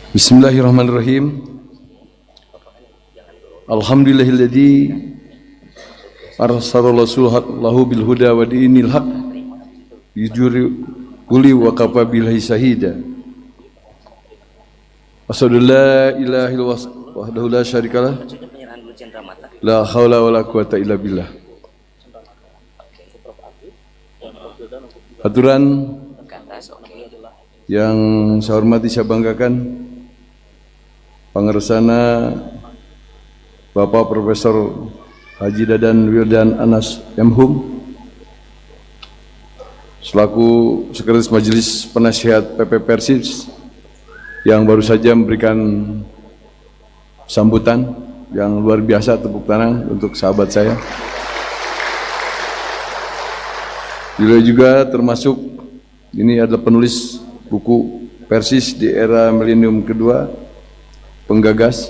Bismillahirrahmanirrahim. Alhamdulillahilladzi arsala rasulahu bil huda wa dinil haq yujuri quli wa kafa billahi shahida. Asyhadu la ilaha illallah wahdahu la syarikalah la haula wala quwata illa billah. Aturan yang saya hormati, saya banggakan, Pangersana Bapak Profesor Haji Dadan Wildan Anas M.Hum selaku Sekretaris Majelis Penasihat PP Persis yang baru saja memberikan sambutan yang luar biasa. Tepuk tangan untuk sahabat saya. Beliau juga termasuk ini adalah penulis buku Persis di era milenium kedua, penggagas,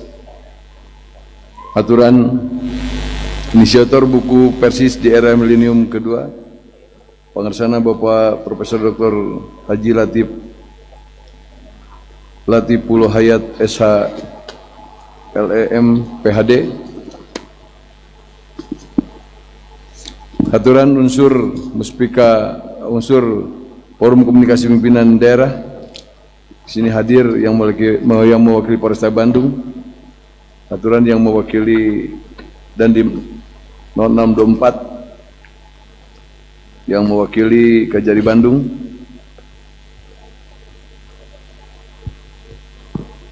aturan, inisiator buku Persis di era milenium kedua, Pangersana Bapak Profesor Dr. Haji Latiful Hayat SH LEM PhD, aturan unsur Muspika, unsur Forum Komunikasi Pimpinan Daerah, sini hadir yang mewakili Polresta Bandung, aturan yang mewakili dan di 0624 yang mewakili Kejari Bandung,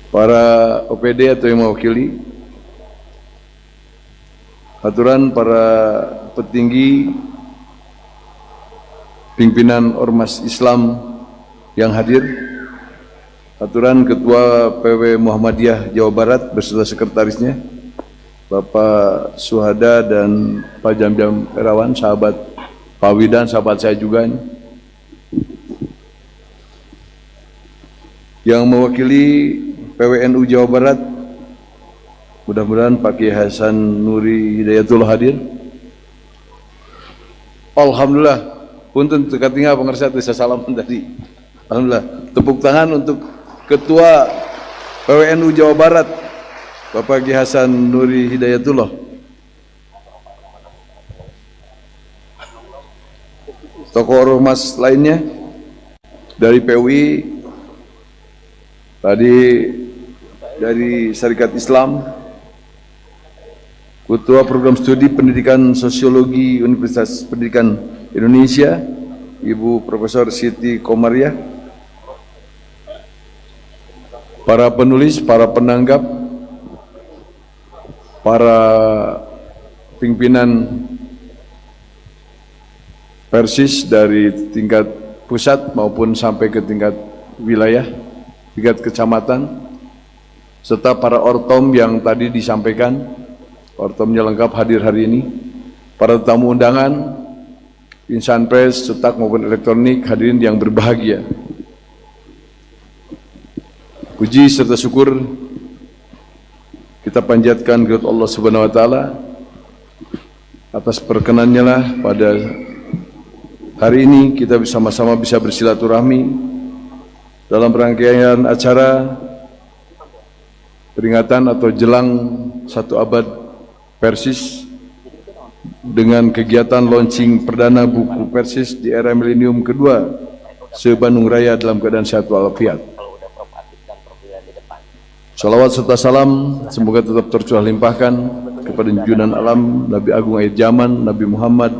para OPD atau yang mewakili, aturan para petinggi pimpinan Ormas Islam yang hadir, aturan Ketua PW Muhammadiyah Jawa Barat beserta sekretarisnya, Bapak Suhada dan Pak Jam-Jam Erawan, sahabat Pak Widan, sahabat saya juga ini. Yang mewakili PWNU Jawa Barat, mudah-mudahan Pak Kiai Hasan Nuri Hidayatullah hadir. Alhamdulillah, punten teka tinggal pengertian saya salaman tadi. Alhamdulillah, tepuk tangan untuk Ketua PWNU Jawa Barat, Bapak Kiai Hasan Nuri Hidayatullah. Tokoh ormas lainnya dari PUI, tadi dari Syarikat Islam, Ketua Program Studi Pendidikan Sosiologi Universitas Pendidikan Indonesia, Ibu Profesor Siti Komariah, para penulis, para penanggap, para pimpinan Persis dari tingkat pusat maupun sampai ke tingkat wilayah, tingkat kecamatan, serta para ortom yang tadi disampaikan, ortomnya lengkap hadir hari ini, para tamu undangan, insan pers, cetak maupun elektronik, hadirin yang berbahagia. Puji serta syukur kita panjatkan kepada Allah Subhanahu wa taala atas perkenannya lah pada hari ini kita sama-sama bisa bersilaturahmi dalam rangkaian acara peringatan atau jelang 1 abad Persis dengan kegiatan launching perdana buku Persis di era milenium kedua se-Bandung Raya dalam keadaan sehat walafiat. Salawat serta salam semoga tetap tercurah limpahkan kepada junjungan alam Nabi Agung akhir zaman Nabi Muhammad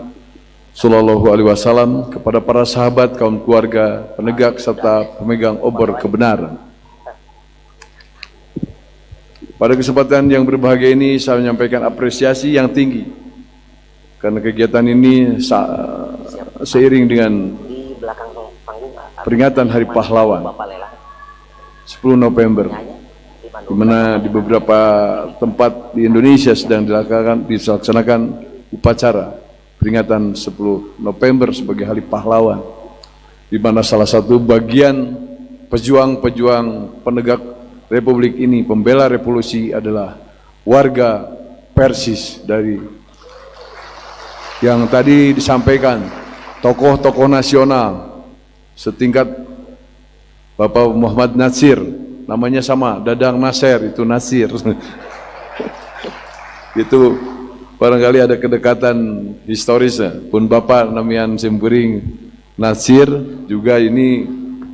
Sallallahu Alaihi Wasallam, kepada para sahabat, kaum keluarga, penegak serta pemegang obor kebenaran. Pada kesempatan yang berbahagia ini saya menyampaikan apresiasi yang tinggi karena kegiatan ini seiring dengan peringatan Hari Pahlawan 10 November, di mana di beberapa tempat di Indonesia sedang dilaksanakan upacara peringatan 10 November sebagai Hari Pahlawan, di mana salah satu bagian pejuang-pejuang penegak Republik ini, pembela revolusi adalah warga Persis dari yang tadi disampaikan, tokoh-tokoh nasional setingkat Bapak Muhammad Nasir, namanya sama, Dadang Nasir, itu Nasir. Itu barangkali ada kedekatan historisnya. Pun Bapak Namian Simkuring Nasir juga ini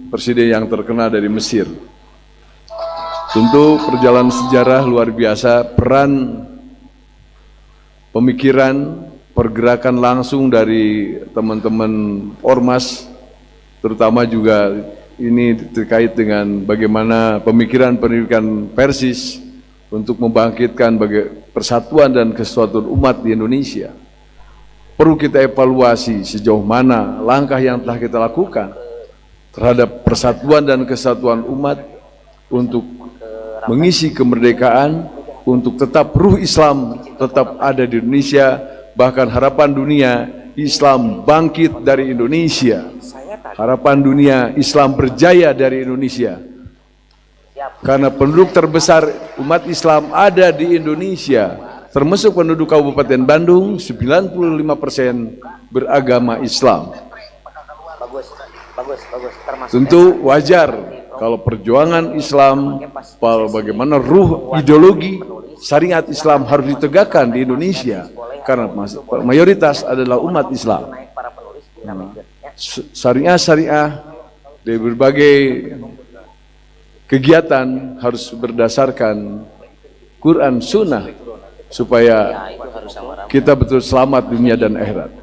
presiden yang terkenal dari Mesir. Tentu perjalanan sejarah luar biasa, peran pemikiran, pergerakan langsung dari teman-teman ormas, terutama juga ini terkait dengan bagaimana pemikiran pendidikan Persis untuk membangkitkan persatuan dan kesatuan umat di Indonesia. Perlu kita evaluasi sejauh mana langkah yang telah kita lakukan terhadap persatuan dan kesatuan umat untuk mengisi kemerdekaan, untuk tetap ruh Islam tetap ada di Indonesia, bahkan harapan dunia Islam bangkit dari Indonesia, harapan dunia Islam berjaya dari Indonesia, karena penduduk terbesar umat Islam ada di Indonesia, termasuk penduduk Kabupaten Bandung, 95% beragama Islam. Tentu wajar kalau perjuangan Islam, bagaimana ruh ideologi syariat Islam harus ditegakkan di Indonesia, karena mayoritas adalah umat Islam. Syariah dari berbagai kegiatan harus berdasarkan Quran Sunnah supaya kita betul selamat dunia dan akhirat.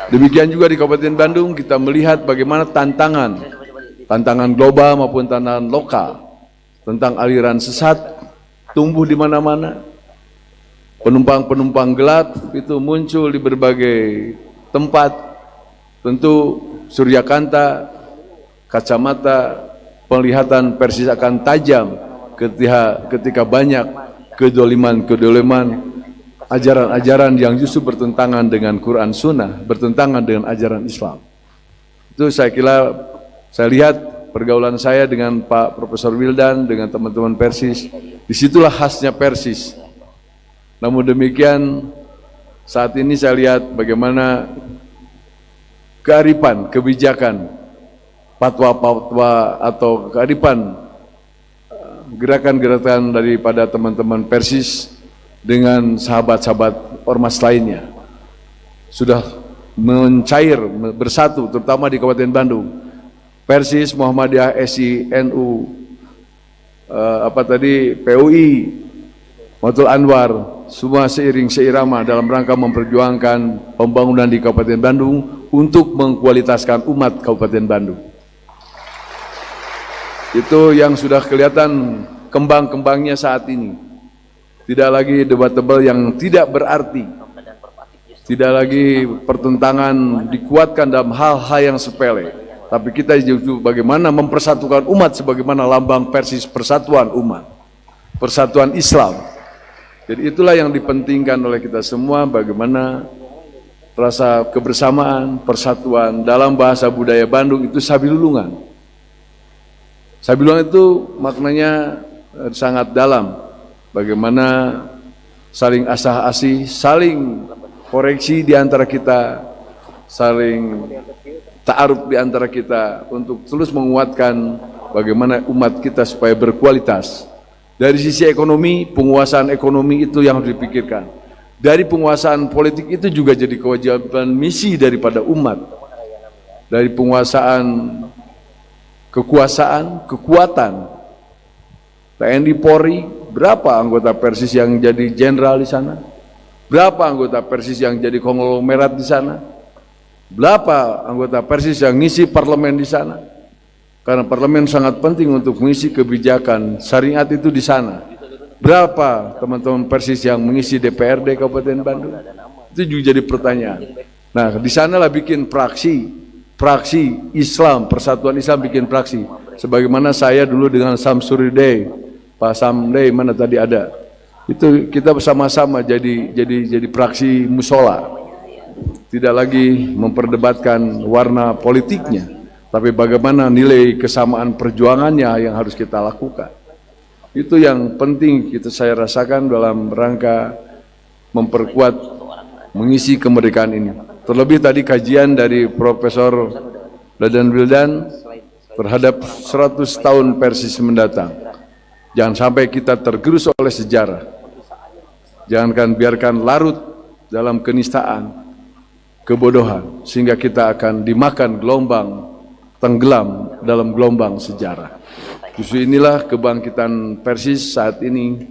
Demikian juga di Kabupaten Bandung kita melihat bagaimana tantangan global maupun tantangan lokal tentang aliran sesat tumbuh di mana-mana. Penumpang-penumpang gelap itu muncul di berbagai tempat. Tentu Suryakanta, kacamata penglihatan Persis akan tajam ketika banyak kedoliman, ajaran-ajaran yang justru bertentangan dengan Quran Sunnah, bertentangan dengan ajaran Islam. Itu saya lihat pergaulan saya dengan Pak Profesor Wildan, dengan teman-teman Persis, disitulah khasnya Persis. Namun demikian, saat ini saya lihat bagaimana kearifan, kebijakan, fatwa-fatwa atau kearifan gerakan-gerakan daripada teman-teman Persis dengan sahabat-sahabat ormas lainnya sudah mencair, bersatu, terutama di Kabupaten Bandung. Persis, Muhammadiyah, SI, NU, PUI, Matul Anwar, semua seiring seirama dalam rangka memperjuangkan pembangunan di Kabupaten Bandung untuk mengkualitaskan umat Kabupaten Bandung. Itu yang sudah kelihatan kembang-kembangnya saat ini. Tidak lagi debatable yang tidak berarti, tidak lagi pertentangan dikuatkan dalam hal-hal yang sepele, tapi kita juga bagaimana mempersatukan umat sebagaimana lambang Persis, persatuan umat, persatuan Islam. Jadi itulah yang dipentingkan oleh kita semua, bagaimana rasa kebersamaan, persatuan. Dalam bahasa budaya Bandung itu sabilulungan. Sabilulungan itu maknanya sangat dalam. Bagaimana saling asah-asih, saling koreksi di antara kita, saling ta'aruf di antara kita untuk terus menguatkan bagaimana umat kita supaya berkualitas. Dari sisi ekonomi, penguasaan ekonomi itu yang harus dipikirkan. Dari penguasaan politik itu juga jadi kewajiban misi daripada umat. Dari penguasaan kekuatan, TNI Polri, berapa anggota Persis yang jadi jenderal di sana? Berapa anggota Persis yang jadi konglomerat di sana? Berapa anggota Persis yang ngisi parlemen di sana? Karena parlemen sangat penting untuk mengisi kebijakan syariat itu di sana. Berapa teman-teman Persis yang mengisi DPRD Kabupaten Bandung? Itu juga jadi pertanyaan. Nah, di sanalah bikin praksi Islam, Persatuan Islam bikin praksi. Sebagaimana saya dulu dengan Samsuriday, Pak Samdei mana tadi ada, itu kita bersama-sama jadi praksi musola, tidak lagi memperdebatkan warna politiknya, tapi bagaimana nilai kesamaan perjuangannya yang harus kita lakukan. Itu yang penting saya rasakan dalam rangka memperkuat, mengisi kemerdekaan ini. Terlebih tadi kajian dari Profesor Dadan Wildan terhadap 100 tahun Persis mendatang. Jangan sampai kita tergerus oleh sejarah. Jangan biarkan larut dalam kenistaan, kebodohan, sehingga kita akan dimakan gelombang, tenggelam dalam gelombang sejarah. Justru inilah kebangkitan Persis saat ini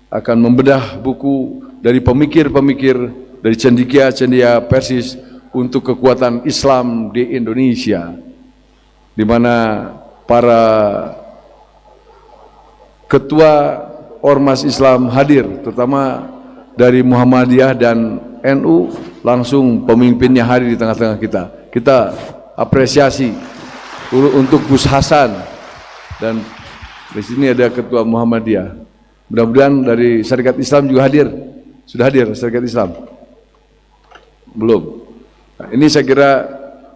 akan membedah buku dari pemikir-pemikir, dari cendekia-cendekia Persis untuk kekuatan Islam di Indonesia, di mana para ketua ormas Islam hadir, terutama dari Muhammadiyah dan NU, langsung pemimpinnya hadir di tengah-tengah kita. Kita apresiasi untuk Gus Hasan, dan di sini ada ketua Muhammadiyah. Mudah-mudahan dari Syarikat Islam juga hadir. Sudah hadir Syarikat Islam? Belum. Nah, ini saya kira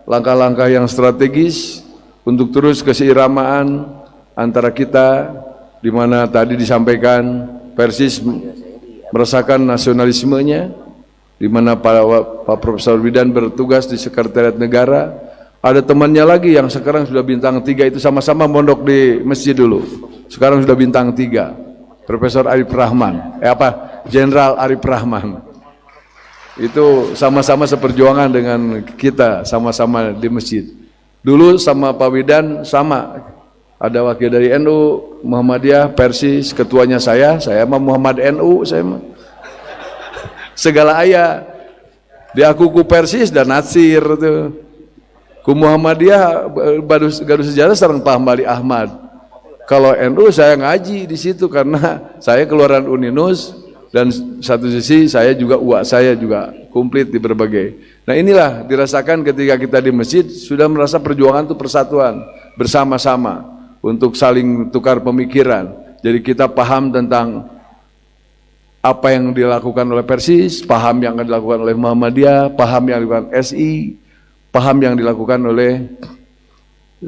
langkah-langkah yang strategis untuk terus keseiramaan antara kita, di mana tadi disampaikan Persis merasakan nasionalismenya, di mana Pak Profesor Wildan bertugas di Sekretariat Negara. Ada temannya lagi yang sekarang sudah bintang 3, itu sama-sama mondok di masjid dulu. Sekarang sudah bintang 3, Profesor Arif Rahman. Jenderal Arif Rahman. Itu sama-sama seperjuangan dengan kita, sama-sama di masjid. Dulu sama Pak Wildan sama. Ada wakil dari NU, Muhammadiyah, Persis, ketuanya saya mah Muhammad NU, saya mah. Segala ayah. Dia aku ku Persis dan Natsir tuh. Ku Muhammadiyah gaduh sejarah sareng Pak Hambali Ahmad. Kalau NU saya ngaji di situ karena saya keluaran Uninus, dan satu sisi saya juga saya juga komplit di berbagai. Nah, inilah dirasakan ketika kita di masjid sudah merasa perjuangan itu persatuan bersama-sama untuk saling tukar pemikiran. Jadi kita paham tentang apa yang dilakukan oleh Persis, paham yang dilakukan oleh Muhammadiyah, paham yang dilakukan SI, paham yang dilakukan oleh,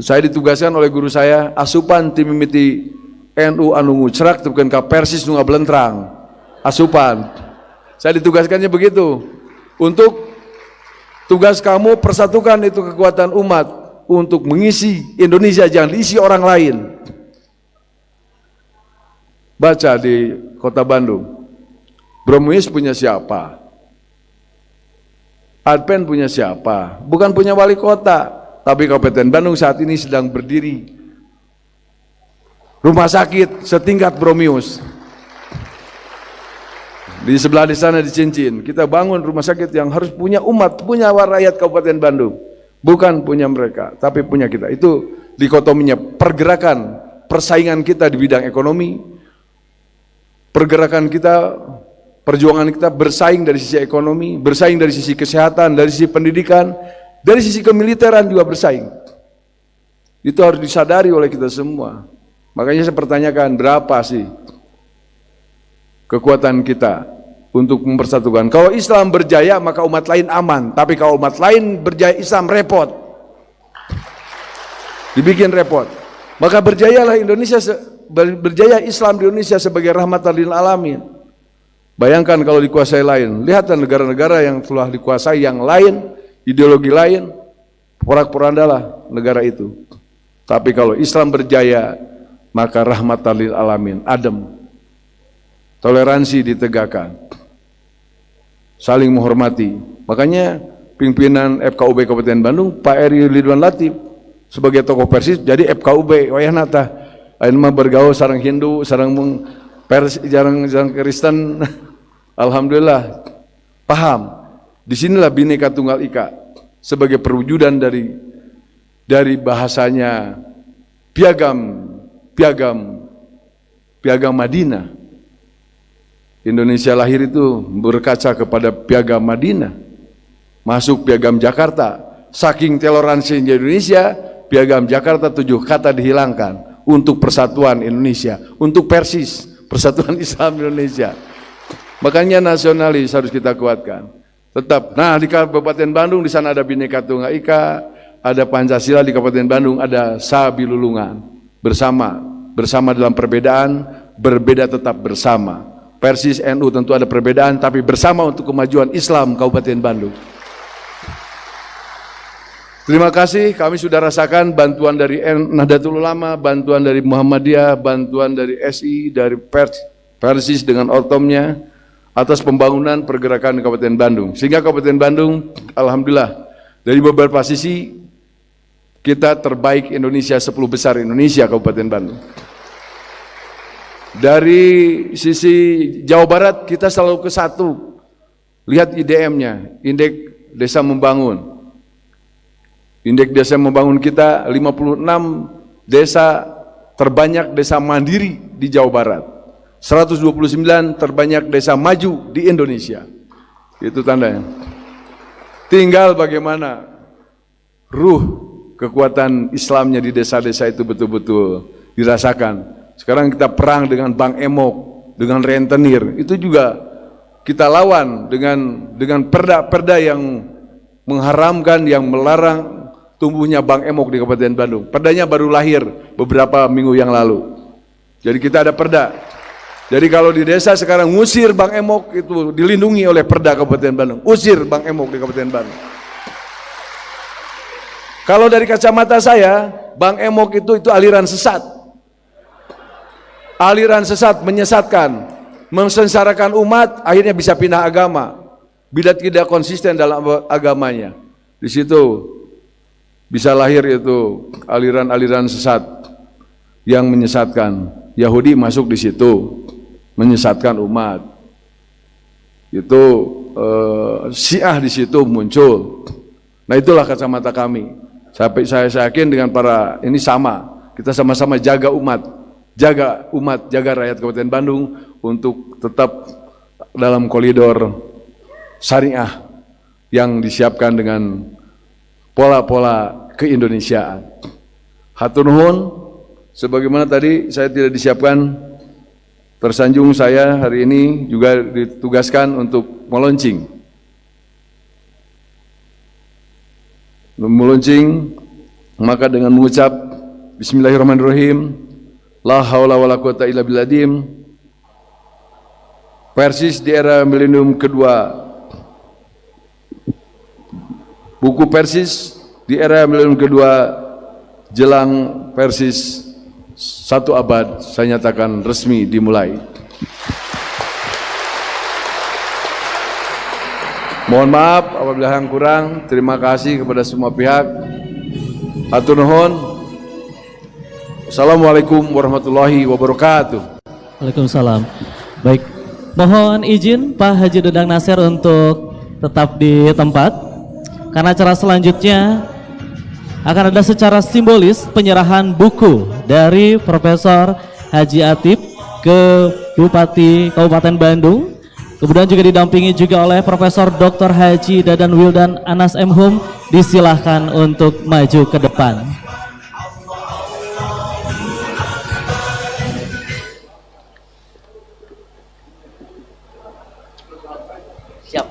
saya ditugaskan oleh guru saya, asupan tim mimiti NU anu ngucrak bukan ka Persis nu ngablentrang. Asupan. Saya ditugaskannya begitu. Untuk tugas kamu persatukan itu kekuatan umat untuk mengisi Indonesia, jangan diisi orang lain. Baca di Kota Bandung. Bromuis punya siapa? Adpen punya siapa? Bukan punya wali kota, tapi Kabupaten Bandung saat ini sedang berdiri rumah sakit setingkat Bromius. Di sebelah di sana di Cincin, kita bangun rumah sakit yang harus punya umat, punya rakyat Kabupaten Bandung. Bukan punya mereka, tapi punya kita. Itu dikotominya pergerakan, persaingan kita di bidang ekonomi, pergerakan kita, perjuangan kita bersaing dari sisi ekonomi, bersaing dari sisi kesehatan, dari sisi pendidikan, dari sisi kemiliteran juga bersaing. Itu harus disadari oleh kita semua. Makanya saya pertanyakan, berapa sih kekuatan kita untuk mempersatukan? Kalau Islam berjaya maka umat lain aman, tapi kalau umat lain berjaya Islam repot, dibikin repot. Maka berjayalah Indonesia, berjaya Islam di Indonesia sebagai rahmatan lil alamin. Bayangkan kalau dikuasai lain, lihatlah negara-negara yang telah dikuasai yang lain, ideologi lain, porak-porandalah negara itu. Tapi kalau Islam berjaya maka rahmatan lil alamin, adem. Toleransi ditegakkan, saling menghormati. Makanya pimpinan FKUB Kabupaten Bandung, Pak Eri Ridwan Latif sebagai tokoh Persis jadi FKUB wayahna tah. Lain mah bergaul sareng Hindu, sareng jarang Kristen. Alhamdulillah paham. Disinilah Bhinneka Tunggal Ika sebagai perwujudan dari bahasanya piagam Madinah. Indonesia lahir itu berkaca kepada piagam Madinah, masuk piagam Jakarta. Saking toleransinya Indonesia, piagam Jakarta 7 kata dihilangkan untuk persatuan Indonesia, untuk Persis, persatuan Islam Indonesia. Makanya nasionalis harus kita kuatkan. Tetap. Nah, di Kabupaten Bandung di sana ada Bhinneka Tunggal Ika, ada Pancasila. Di Kabupaten Bandung ada Sabilulungan. Bersama dalam perbedaan, berbeda tetap bersama. Persis, NU tentu ada perbedaan, tapi bersama untuk kemajuan Islam Kabupaten Bandung. Terima kasih, kami sudah rasakan bantuan dari Nahdlatul Ulama, bantuan dari Muhammadiyah, bantuan dari SI, dari Persis dengan ortomnya, atas pembangunan pergerakan Kabupaten Bandung. Sehingga Kabupaten Bandung, alhamdulillah, dari beberapa sisi, kita terbaik Indonesia, 10 besar Indonesia Kabupaten Bandung. Dari sisi Jawa Barat, kita selalu ke 1. Lihat IDM-nya, Indeks Desa Membangun. Indeks Desa Membangun kita 56 desa terbanyak desa mandiri di Jawa Barat. 129 terbanyak desa maju di Indonesia. Itu tandanya. Tinggal bagaimana ruh kekuatan Islamnya di desa-desa itu betul-betul dirasakan. Sekarang kita perang dengan Bang Emok, dengan rentenir. Itu juga kita lawan dengan perda-perda yang mengharamkan, yang melarang tumbuhnya Bang Emok di Kabupaten Bandung. Perdanya baru lahir beberapa minggu yang lalu. Jadi kita ada perda. Jadi kalau di desa sekarang ngusir Bang Emok itu dilindungi oleh perda Kabupaten Bandung. Usir Bang Emok di Kabupaten Bandung. Kalau dari kacamata saya, Bang Emok itu aliran sesat. Aliran sesat, menyesatkan, mensengsarakan umat, akhirnya bisa pindah agama. Bila tidak konsisten dalam agamanya. Di situ bisa lahir itu aliran-aliran sesat yang menyesatkan. Yahudi masuk di situ, menyesatkan umat. Itu Syiah di situ muncul. Nah itulah kacamata kami. Sampai saya yakin dengan para ini sama. Kita sama-sama jaga umat, jaga rakyat Kabupaten Bandung untuk tetap dalam koridor syariah yang disiapkan dengan pola-pola keindonesiaan. Hatur nuhun, sebagaimana tadi saya tidak disiapkan, tersanjung saya hari ini juga ditugaskan untuk meluncing. Maka dengan mengucap Bismillahirrahmanirrahim, la haula wala quwata illa billadim. Persis di era milenium kedua, buku Persis di era milenium kedua jelang Persis 1 abad saya nyatakan resmi dimulai. Mohon maaf apabila yang kurang. Terima kasih kepada semua pihak. Hatur nuhun. Assalamualaikum warahmatullahi wabarakatuh. Waalaikumsalam. Baik, mohon izin Pak Haji Dadang Nasir untuk tetap di tempat, karena acara selanjutnya akan ada secara simbolis penyerahan buku dari Profesor Haji Atib ke Bupati Kabupaten Bandung. Kemudian juga didampingi juga oleh Profesor Dr. Haji Dadan Wildan Anas M. Hum. Disilahkan untuk maju ke depan. Siap.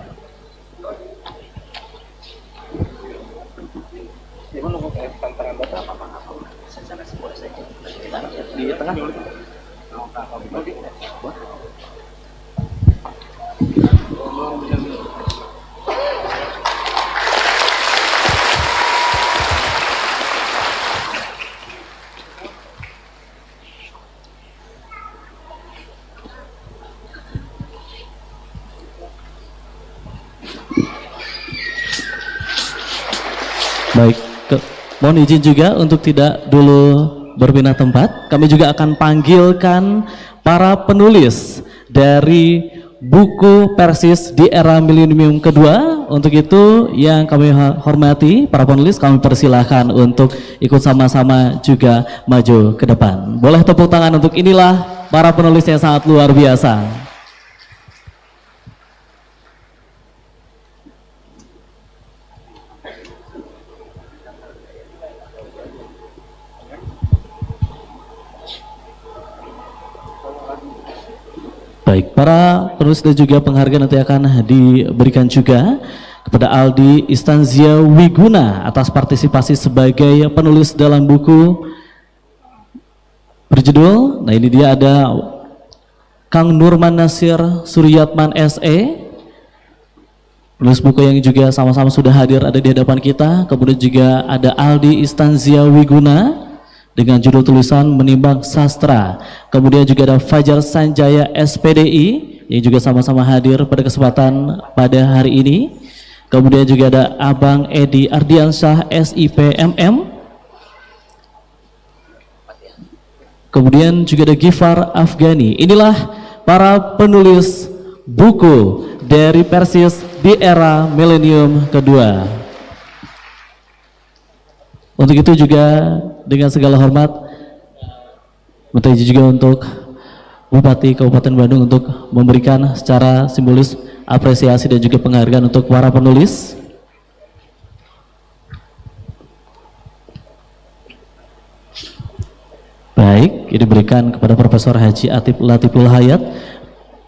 Di tengah. Baik, mohon izin juga untuk tidak dulu berpindah tempat. Kami juga akan panggilkan para penulis dari buku Persis di era milenium kedua. Untuk itu yang kami hormati, para penulis kami persilahkan untuk ikut sama-sama juga maju ke depan. Boleh tepuk tangan untuk inilah para penulis yang sangat luar biasa. Baik, para penulis dan juga penghargaan nanti akan diberikan juga kepada Aldi Istanzia Wiguna atas partisipasi sebagai penulis dalam buku berjudul, nah ini dia ada Kang Nurman Nasir Suryatman SE, penulis buku yang juga sama-sama sudah hadir ada di hadapan kita. Kemudian juga ada Aldi Istanzia Wiguna dengan judul tulisan Menimbang Sastra. Kemudian juga ada Fajar Sanjaya SPDI yang juga sama-sama hadir pada kesempatan pada hari ini. Kemudian juga ada Abang Edi Ardiansyah SIPMM. Kemudian juga ada Gifar Afghani. Inilah para penulis buku dari Persis di era milenium kedua. Untuk itu juga dengan segala hormat, minta izin juga untuk Bupati Kabupaten Bandung untuk memberikan secara simbolis apresiasi dan juga penghargaan untuk para penulis. Baik, ini diberikan kepada Profesor Haji Atif Latiful Hayat,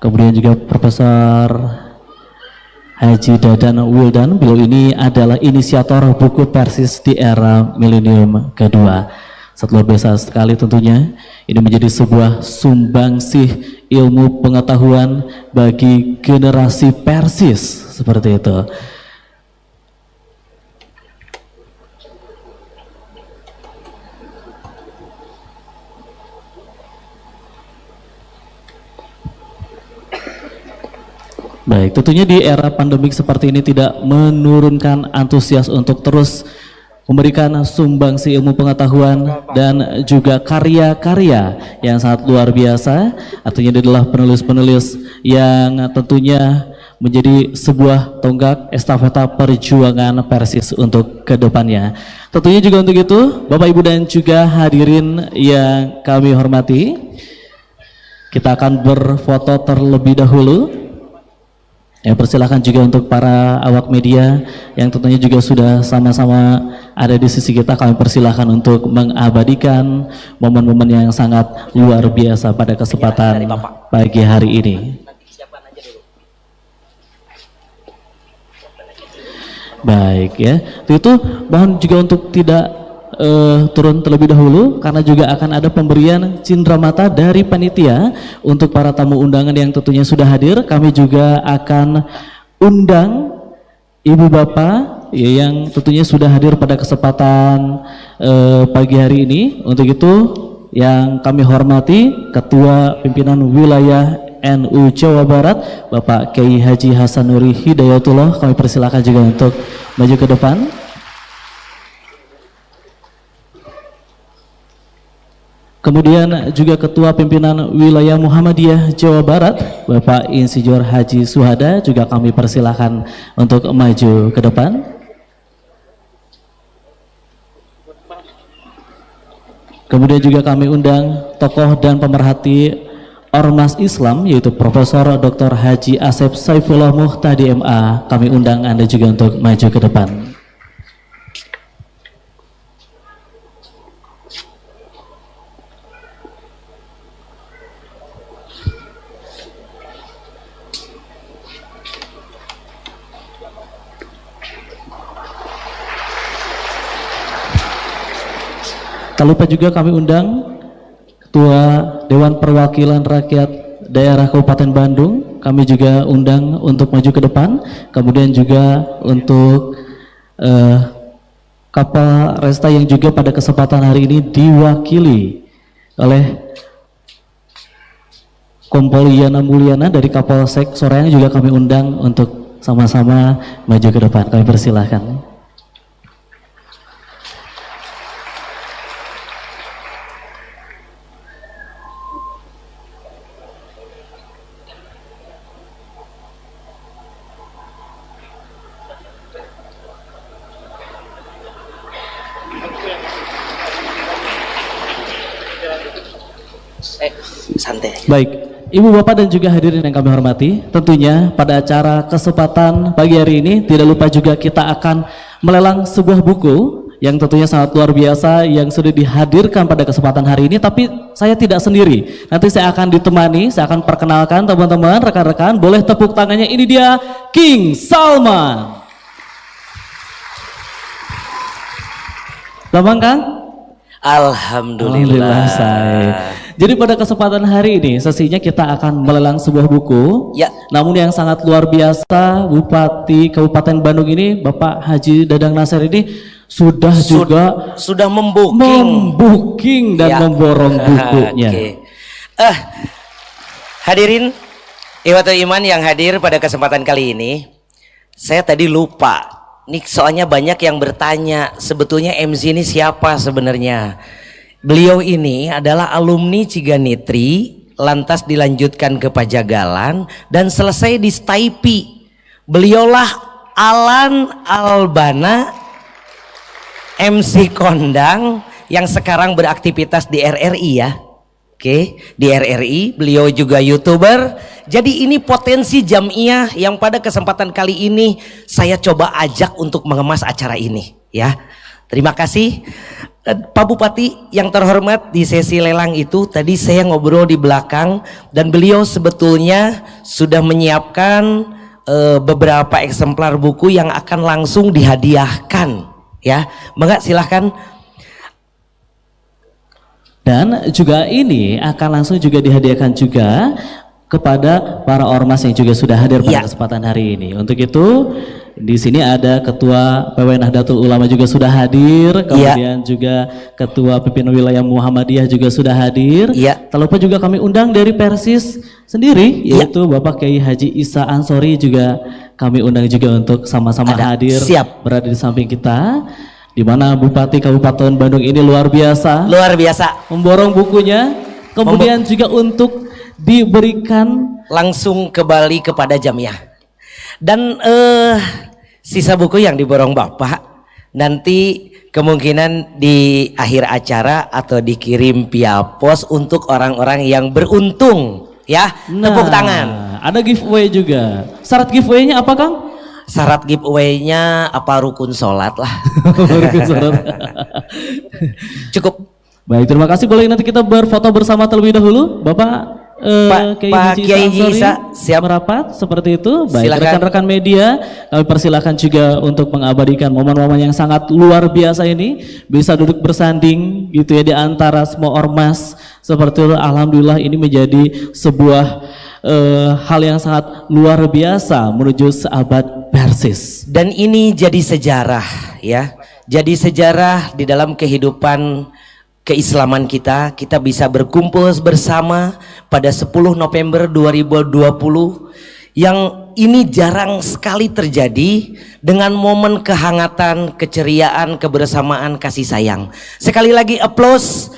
kemudian juga Profesor Haji Dadan Wildan. Beliau ini adalah inisiator buku Persis di era milenium kedua. Sangat luar biasa sekali tentunya. Ini menjadi sebuah sumbangsih ilmu pengetahuan bagi generasi Persis seperti itu. Baik, tentunya di era pandemik seperti ini tidak menurunkan antusias untuk terus memberikan sumbangsi ilmu pengetahuan dan juga karya-karya yang sangat luar biasa. Artinya dia adalah penulis-penulis yang tentunya menjadi sebuah tonggak estafeta perjuangan Persis untuk kedepannya. Tentunya juga untuk itu, Bapak Ibu dan juga hadirin yang kami hormati, kita akan berfoto terlebih dahulu. Ya, persilahkan juga untuk para awak media yang tentunya juga sudah sama-sama ada di sisi kita, kami persilahkan untuk mengabadikan momen-momen yang sangat luar biasa pada kesempatan pagi hari ini. Baik ya, itu mohon juga untuk tidak turun terlebih dahulu karena juga akan ada pemberian cindramata dari panitia untuk para tamu undangan yang tentunya sudah hadir. Kami juga akan undang ibu bapak ya, yang tentunya sudah hadir pada kesempatan pagi hari ini. Untuk itu yang kami hormati Ketua Pimpinan Wilayah NU Jawa Barat Bapak Kiai Haji Hasanuri Hidayatullah, kami persilakan juga untuk maju ke depan. Kemudian juga Ketua Pimpinan Wilayah Muhammadiyah Jawa Barat Bapak Insinyur Haji Suhada juga kami persilahkan untuk maju ke depan. Kemudian juga kami undang tokoh dan pemerhati Ormas Islam yaitu Profesor Dr. Haji Asep Saifullah Muhtadi MA. Kami undang Anda juga untuk maju ke depan. Tak lupa juga kami undang Ketua Dewan Perwakilan Rakyat Daerah Kabupaten Bandung, kami juga undang untuk maju ke depan. Kemudian juga untuk Kapal Resta yang juga pada kesempatan hari ini diwakili oleh Kompol Yana Mulyana dari Kapolsek Soreang juga kami undang untuk sama-sama maju ke depan. Kami persilahkan. Santai. Baik, Ibu Bapak dan juga hadirin yang kami hormati, tentunya pada acara kesempatan pagi hari ini tidak lupa juga kita akan melelang sebuah buku yang tentunya sangat luar biasa yang sudah dihadirkan pada kesempatan hari ini, tapi saya tidak sendiri. Nanti saya akan ditemani, saya akan perkenalkan teman-teman, rekan-rekan, boleh tepuk tangannya, ini dia King Salman. Lambang Kang? Alhamdulillah. Saya. Jadi pada kesempatan hari ini sesinya kita akan melelang sebuah buku. Ya. Namun yang sangat luar biasa, Bupati Kabupaten Bandung ini Bapak Haji Dadang Nasir ini sudah membooking dan Ya. memborong bukunya. Oke. Hadirin Ikhwatul Iman yang hadir pada kesempatan kali ini, saya tadi lupa. Nih soalnya banyak yang bertanya, sebetulnya MC ini siapa sebenarnya? Beliau ini adalah alumni Ciganitri, lantas dilanjutkan ke Pajagalan dan selesai di Staipi. Beliaulah Alan Albana, MC kondang yang sekarang beraktivitas di RRI ya. Oke, di RRI, beliau juga YouTuber. Jadi ini potensi jamiah yang pada kesempatan kali ini saya coba ajak untuk mengemas acara ini ya. Terima kasih Pak Bupati yang terhormat. Di sesi lelang itu tadi saya ngobrol di belakang dan beliau sebetulnya sudah menyiapkan beberapa eksemplar buku yang akan langsung dihadiahkan ya. Maka silahkan. Dan juga ini akan langsung juga dihadiahkan juga kepada para ormas yang juga sudah hadir pada kesempatan hari ini. Untuk itu di sini ada Ketua PW Nahdlatul Ulama juga sudah hadir, kemudian juga Ketua Pimpinan Wilayah Muhammadiyah juga sudah hadir. Tak lupa juga kami undang dari Persis sendiri, yaitu Bapak Kiai Haji Isa Ansori juga kami undang juga untuk sama-sama hadir, berada di samping kita. Di mana Bupati Kabupaten Bandung ini luar biasa memborong bukunya, kemudian juga untuk diberikan langsung kembali kepada jamiah. Dan sisa buku yang diborong Bapak nanti kemungkinan di akhir acara atau dikirim via pos untuk orang-orang yang beruntung ya. Tepuk tangan. Ada giveaway juga. Syarat giveaway-nya apa, Kang? Syarat giveaway-nya apa, rukun sholat lah. Cukup. Baik, terima kasih. Boleh nanti kita berfoto bersama terlebih dahulu, Bapak Pak Kiai Isa siap merapat seperti itu. Baik, silakan. rekan-rekan media kami persilakan juga untuk mengabadikan momen-momen yang sangat luar biasa ini, bisa duduk bersanding gitu ya di antara semua ormas seperti itu. Alhamdulillah ini menjadi sebuah hal yang sangat luar biasa menuju seabad Persis. Dan ini jadi sejarah ya, jadi sejarah di dalam kehidupan keislaman kita. Kita bisa berkumpul bersama pada 10 November 2020 yang ini jarang sekali terjadi, dengan momen kehangatan, keceriaan, kebersamaan, kasih sayang. Sekali lagi aplaus.